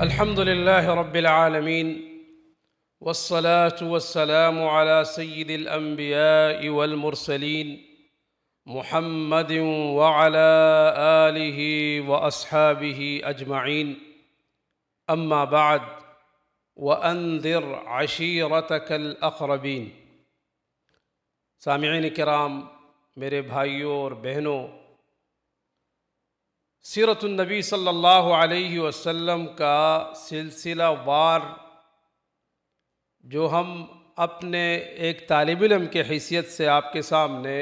الحمد لله رب العالمين والصلاة والسلام على سيد الأنبياء والمرسلين محمد وعلى آله وأصحابه أجمعين أما بعد وأنذر عشيرتك الأقربين۔ سامعین کرام، میرے بھائیوں اور بہنوں، سیرت النبی صلی اللہ علیہ وسلم کا سلسلہ وار جو ہم اپنے ایک طالب علم کے حیثیت سے آپ کے سامنے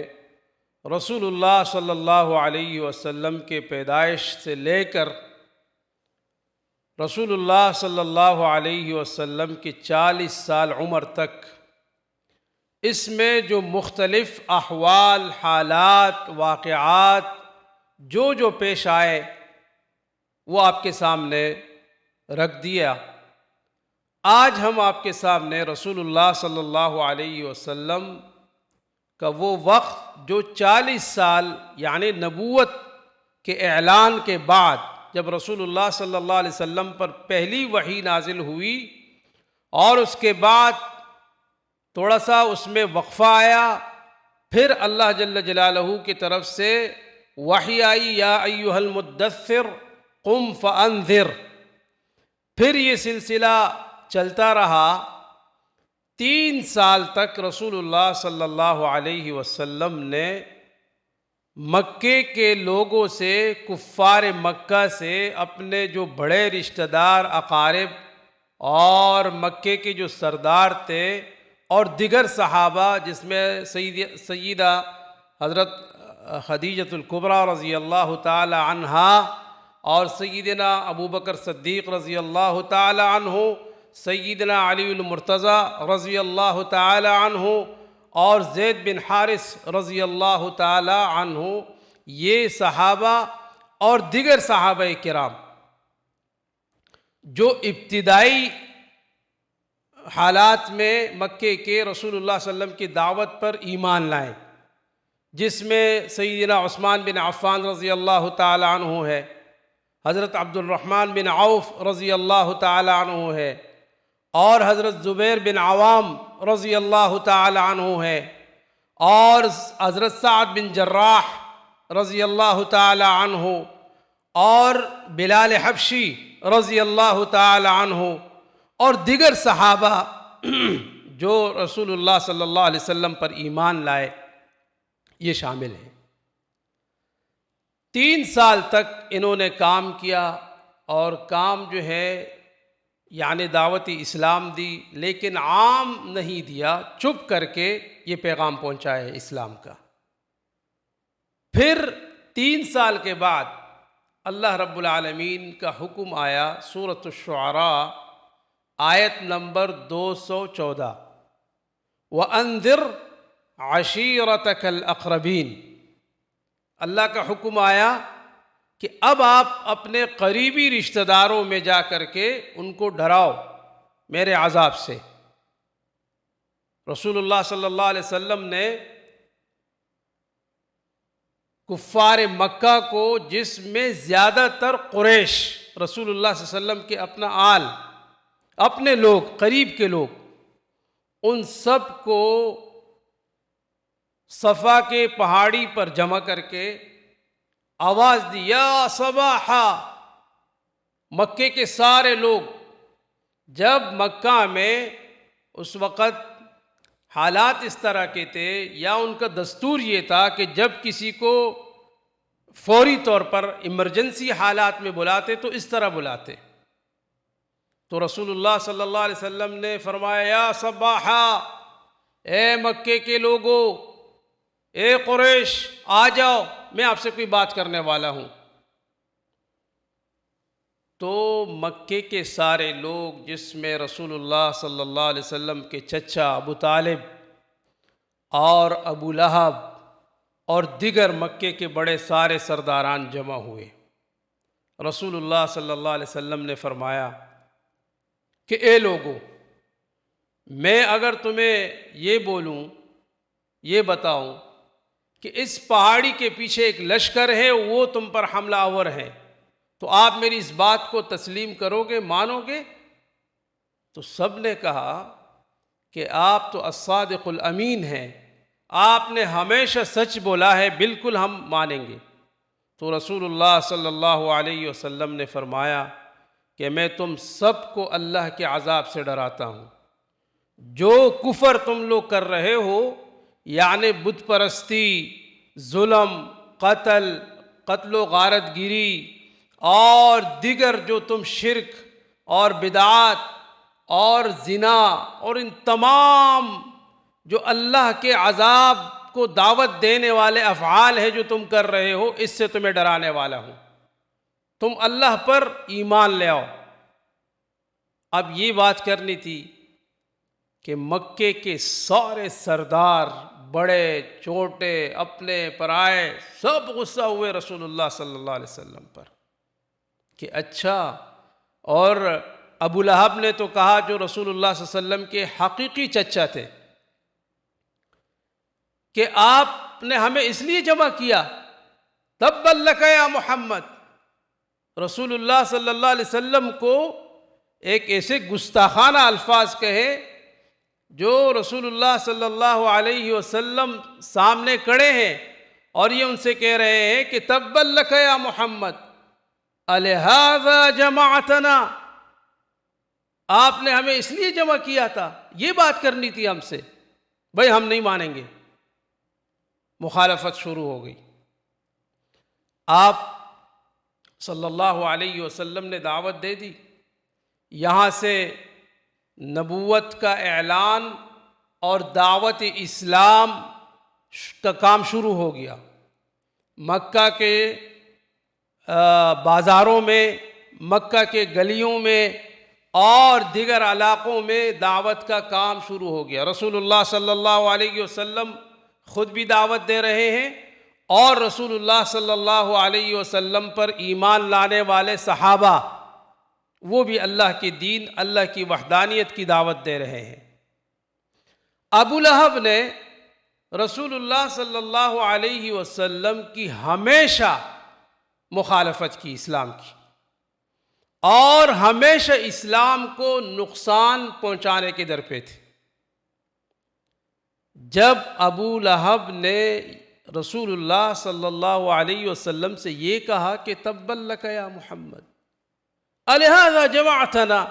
رسول اللہ صلی اللہ علیہ وسلم کے پیدائش سے لے کر رسول اللہ صلی اللہ علیہ وسلم کی 40 سال عمر تک اس میں جو مختلف احوال، حالات، واقعات جو پیش آئے وہ آپ کے سامنے رکھ دیا۔ آج ہم آپ کے سامنے رسول اللہ صلی اللہ علیہ وسلم کا وہ وقت جو 40 سال یعنی نبوت کے اعلان کے بعد جب رسول اللہ صلی اللہ علیہ وسلم پر پہلی وحی نازل ہوئی اور اس کے بعد تھوڑا سا اس میں وقفہ آیا، پھر اللہ جل جلالہ کی طرف سے وحی آئی، یا ایھا المدثر قم فانذر۔ پھر یہ سلسلہ چلتا رہا 3 سال تک رسول اللہ صلی اللہ علیہ وسلم نے مکے کے لوگوں سے، کفار مکہ سے، اپنے جو بڑے رشتہ دار، اقارب اور مکے کے جو سردار تھے اور دیگر صحابہ جس میں سیدہ حضرت خدیجۃ الکبریٰ رضی اللہ تعالی عنہا اور سیدنا ابو بکر صدیق رضی اللہ تعالی عنہ، سیدنا علی المرتضیٰ رضی اللہ تعالی عنہ اور زید بن حارث رضی اللہ تعالی عنہ، یہ صحابہ اور دیگر صحابہ کرام جو ابتدائی حالات میں مکے کے رسول اللہ صلی اللہ علیہ وسلم کی دعوت پر ایمان لائے، جس میں سیدنا عثمان بن عفان رضی اللہ تعالی عنہ ہے، حضرت عبد الرحمن بن عوف رضی اللہ تعالی عنہ ہے، اور حضرت زبیر بن عوام رضی اللہ تعالی عنہ ہے، اور حضرت سعد بن جراح رضی اللہ تعالی عنہ، اور بلال حبشی رضی اللہ تعالی عنہ، اور دیگر صحابہ جو رسول اللہ صلی اللہ علیہ وسلم پر ایمان لائے، یہ شامل ہیں۔ 3 سال تک انہوں نے کام کیا، اور کام جو ہے یعنی دعوت اسلام دی، لیکن عام نہیں دیا، چپ کر کے یہ پیغام پہنچایا ہے اسلام کا۔ پھر 3 سال کے بعد اللہ رب العالمین کا حکم آیا، سورۃ الشعراء آیت نمبر 214، وَأَنذِرْ عَشِيرَتَكَ الْأَقْرَبِينَ۔ اللہ کا حکم آیا کہ اب آپ اپنے قریبی رشتہ داروں میں جا کر کے ان کو ڈراؤ میرے عذاب سے۔ رسول اللہ صلی اللہ علیہ وسلم نے کفار مکہ کو، جس میں زیادہ تر قریش، رسول اللہ صلی اللہ علیہ وسلم کے اپنا آل، اپنے لوگ، قریب کے لوگ، ان سب کو صفا کے پہاڑی پر جمع کر کے آواز دی، یا صباحا۔ مکے کے سارے لوگ، جب مکہ میں اس وقت حالات اس طرح کے تھے، یا ان کا دستور یہ تھا کہ جب کسی کو فوری طور پر ایمرجنسی حالات میں بلاتے تو اس طرح بلاتے، تو رسول اللہ صلی اللہ علیہ وسلم نے فرمایا، یا صباحا، اے مکے کے لوگوں، اے قریش، آ جاؤ، میں آپ سے کوئی بات کرنے والا ہوں۔ تو مکے کے سارے لوگ، جس میں رسول اللہ صلی اللہ علیہ وسلم کے چچا ابو طالب اور ابو لہب اور دیگر مکے کے بڑے سارے سرداران جمع ہوئے، رسول اللہ صلی اللہ علیہ وسلم نے فرمایا کہ اے لوگوں، میں اگر تمہیں یہ بولوں، یہ بتاؤں کہ اس پہاڑی کے پیچھے ایک لشکر ہے، وہ تم پر حملہ آور ہے، تو آپ میری اس بات کو تسلیم کرو گے، مانو گے؟ تو سب نے کہا کہ آپ تو الصادق الامین ہیں، آپ نے ہمیشہ سچ بولا ہے، بالکل ہم مانیں گے۔ تو رسول اللہ صلی اللہ علیہ وسلم نے فرمایا کہ میں تم سب کو اللہ کے عذاب سے ڈراتا ہوں۔ جو کفر تم لوگ کر رہے ہو، یعنی بت پرستی، ظلم، قتل و غارت گیری اور دیگر جو تم شرک اور بدعات اور زنا اور ان تمام جو اللہ کے عذاب کو دعوت دینے والے افعال ہیں جو تم کر رہے ہو، اس سے تمہیں ڈرانے والا ہوں۔ تم اللہ پر ایمان لے آؤ۔ اب یہ بات کرنی تھی کہ مکے کے سارے سردار، بڑے چھوٹے، اپنے پرائے، سب غصہ ہوئے رسول اللہ صلی اللہ علیہ وسلم پر کہ اچھا، اور ابو لہب نے تو کہا، جو رسول اللہ صلی اللہ علیہ وسلم کے حقیقی چچا تھے، کہ آپ نے ہمیں اس لیے جمع کیا، تبا لک یا محمد۔ رسول اللہ صلی اللہ علیہ وسلم کو ایک ایسے گستاخانہ الفاظ کہے جو رسول اللہ صلی اللہ علیہ وسلم سامنے کھڑے ہیں اور یہ ان سے کہہ رہے ہیں کہ تبا لک یا محمد الہذا جمعتنا، آپ نے ہمیں اس لیے جمع کیا تھا، یہ بات کرنی تھی ہم سے، بھائی ہم نہیں مانیں گے۔ مخالفت شروع ہو گئی۔ آپ صلی اللہ علیہ وسلم نے دعوت دے دی، یہاں سے نبوت کا اعلان اور دعوت اسلام کا کام شروع ہو گیا۔ مکہ کے بازاروں میں، مکہ کے گلیوں میں اور دیگر علاقوں میں دعوت کا کام شروع ہو گیا۔ رسول اللہ صلی اللہ علیہ وسلم خود بھی دعوت دے رہے ہیں اور رسول اللہ صلی اللہ علیہ وسلم پر ایمان لانے والے صحابہ، وہ بھی اللہ کے دین، اللہ کی وحدانیت کی دعوت دے رہے ہیں۔ ابو لہب نے رسول اللہ صلی اللہ علیہ وسلم کی ہمیشہ مخالفت کی اسلام کی، اور ہمیشہ اسلام کو نقصان پہنچانے کے در پہ تھے۔ جب ابو لہب نے رسول اللہ صلی اللہ علیہ وسلم سے یہ کہا کہ تبا لک یا محمد الہذا جمعتنا،